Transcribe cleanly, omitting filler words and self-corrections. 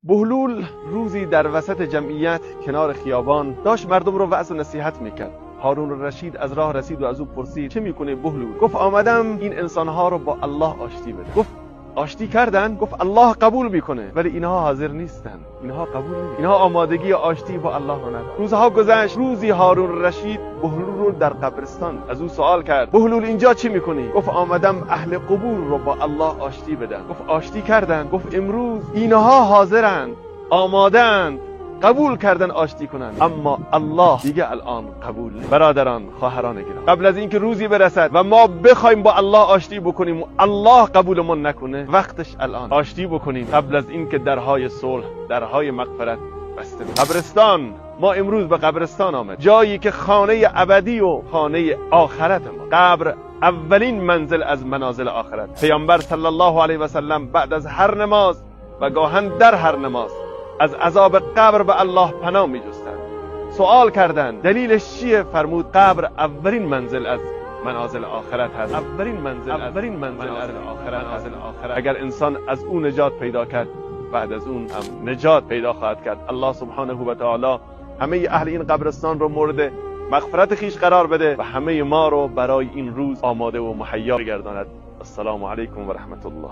بهلول روزی در وسط جمعیت کنار خیابان داشت مردم رو وعظ و نصیحت میکرد. هارون الرشید از راه رسید و از او پرسید چه میکنه بهلول؟ گفت آمدم این انسانها رو با الله آشتی بده. گفت آشتی کردن؟ گفت الله قبول میکنه ولی اینها حاضر نیستن، اینها قبول نمیکنن، اینها آمادگی آشتی با الله رو ندارن. روزها گذشت. روزی هارون الرشید بهلول رو در قبرستان از او سوال کرد بهلول اینجا چی میکنی؟ گفت آمدم اهل قبور رو با الله آشتی بدم. گفت آشتی کردن؟ گفت امروز اینها حاضرند، آمادند، قبول کردن آشتی کنن، اما الله دیگه الان قبول نیست. برادران، خواهران گرامی، قبل از اینکه روزی برسد و ما بخوایم با الله آشتی بکنیم و الله قبولمون نکنه، وقتش الان آشتی بکنیم قبل از اینکه درهای صلح، درهای مغفرت بسته بشه. قبرستان، ما امروز به قبرستان آمد، جایی که خانه ابدی و خانه آخرت ما. قبر اولین منزل از منازل آخرت. پیامبر صلی الله علیه و سلم بعد از هر نماز و گاهن در هر نماز از عذاب قبر به الله پناه می جستند. سوال کردند دلیلش چیه؟ فرمود قبر اولین منزل از منازل آخرت هست. اولین منزل از آخرت. اگر انسان از اون نجات پیدا کرد، بعد از اون هم نجات پیدا خواهد کرد. الله سبحانه و تعالی همه اهل این قبرستان رو مورد مغفرت خیش قرار بده و همه ما رو برای این روز آماده و مهیا بگرداند. السلام علیکم و رحمت الله.